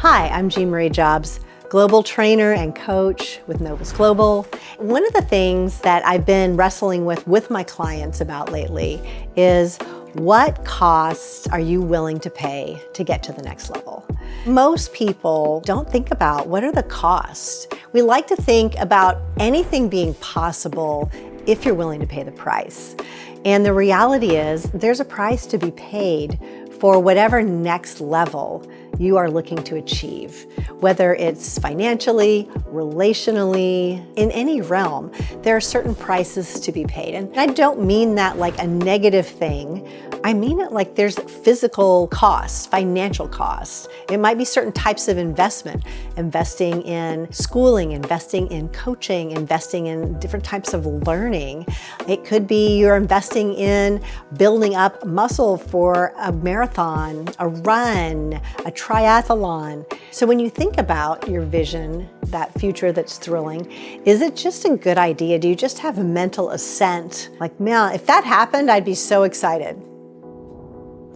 Hi, I'm Jean Marie Jobs, global trainer and coach with Novus Global. One of the things that I've been wrestling with my clients about lately is what costs are you willing to pay to get to the next level? Most people don't think about what are the costs. We like to think about anything being possible if you're willing to pay the price. And the reality is there's a price to be paid for whatever next level you are looking to achieve, whether it's financially, relationally, in any realm, there are certain prices to be paid. And I don't mean that like a negative thing. I mean it like there's physical costs, financial costs. It might be certain types of investment, investing in schooling, investing in coaching, investing in different types of learning. It could be you're investing in building up muscle for a marathon, a run, a triathlon. So when you think about your vision, that future that's thrilling, is it just a good idea? Do you just have a mental assent? Like, man, if that happened, I'd be so excited.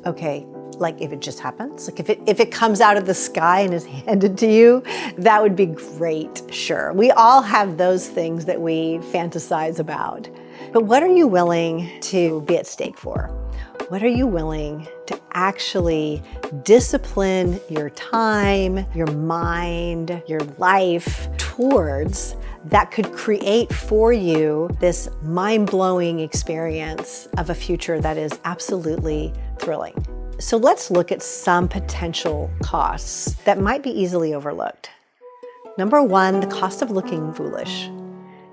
Okay, like if it just happens, like if it comes out of the sky and is handed to you, that would be great, sure. We all have those things that we fantasize about. But what are you willing to be at stake for? What are you willing to actually discipline your time, your mind, your life towards that could create for you this mind-blowing experience of a future that is absolutely thrilling? So let's look at some potential costs that might be easily overlooked. Number one, the cost of looking foolish.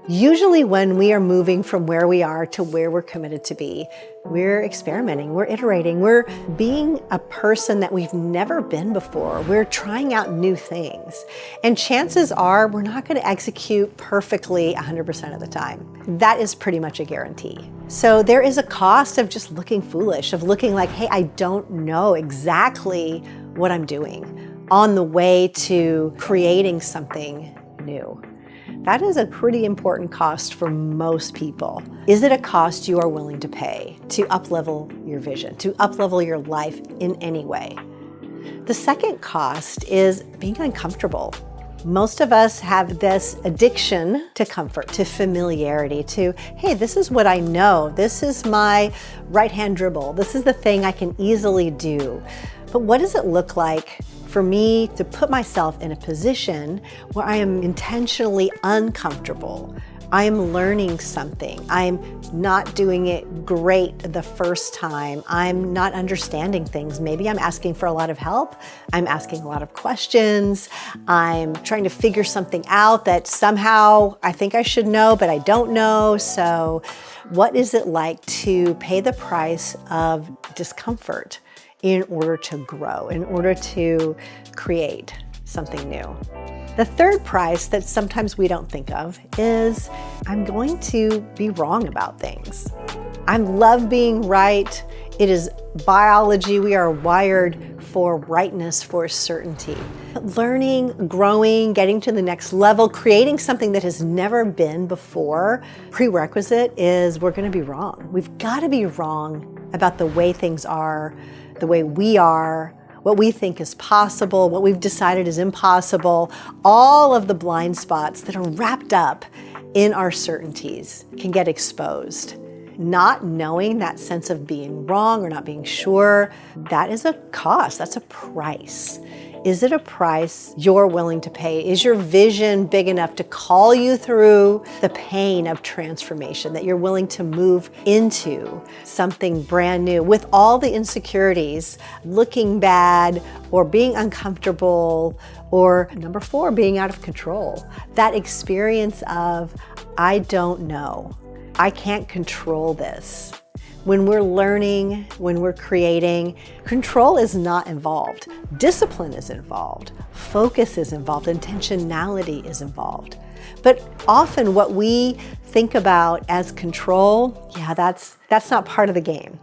Usually when we are moving from where we are to where we're committed to be, we're experimenting, we're iterating, we're being a person that we've never been before. We're trying out new things. And chances are we're not going to execute perfectly 100% of the time. That is pretty much a guarantee. So there is a cost of just looking foolish, of looking like, hey, I don't know exactly what I'm doing on the way to creating something new. That is a pretty important cost for most people. Is it a cost you are willing to pay to up-level your vision, to up-level your life in any way? The second cost is being uncomfortable. Most of us have this addiction to comfort, to familiarity, to, hey, this is what I know. This is my right-hand dribble. This is the thing I can easily do. But what does it look like for me to put myself in a position where I am intentionally uncomfortable? I am learning something. I'm not doing it great the first time. I'm not understanding things. Maybe I'm asking for a lot of help. I'm asking a lot of questions. I'm trying to figure something out that somehow I think I should know, but I don't know. So what is it like to pay the price of discomfort in order to grow, in order to create something new? The third price that sometimes we don't think of is I'm going to be wrong about things. I love being right. It is biology. We are wired for rightness, for certainty. Learning, growing, getting to the next level, creating something that has never been before, prerequisite is we're going to be wrong. We've got to be wrong about the way things are, the way we are, what we think is possible, what we've decided is impossible. All of the blind spots that are wrapped up in our certainties can get exposed. Not knowing that sense of being wrong or not being sure, that is a cost, that's a price. Is it a price you're willing to pay? Is your vision big enough to call you through the pain of transformation, that you're willing to move into something brand new with all the insecurities, looking bad or being uncomfortable, or number four, being out of control? That experience of, I don't know, I can't control this. When we're learning, when we're creating, control is not involved. Discipline is involved. Focus is involved. Intentionality is involved. But often what we think about as control, that's not part of the game.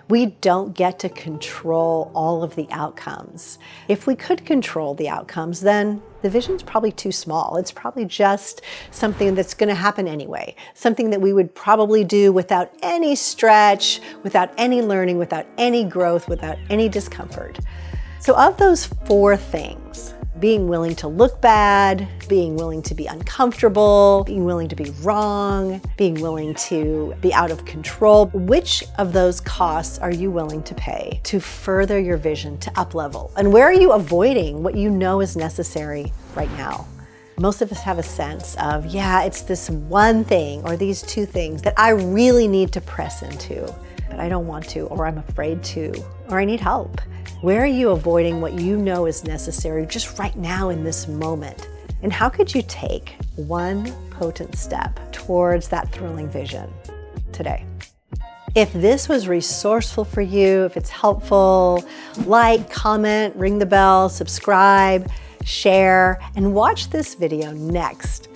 We don't get to control all of the outcomes. If we could control the outcomes, then the vision's probably too small. It's probably just something that's going to happen anyway, something that we would probably do without any stretch, without any learning, without any growth, without any discomfort. So of those four things, being willing to look bad, being willing to be uncomfortable, being willing to be wrong, being willing to be out of control. Which of those costs are you willing to pay to further your vision, to up-level? And where are you avoiding what you know is necessary right now? Most of us have a sense of, yeah, it's this one thing or these two things that I really need to press into, but I don't want to, or I'm afraid to, or I need help. Where are you avoiding what you know is necessary just right now in this moment? And how could you take one potent step towards that thrilling vision today? If this was resourceful for you, if it's helpful, like, comment, ring the bell, subscribe, share, and watch this video next.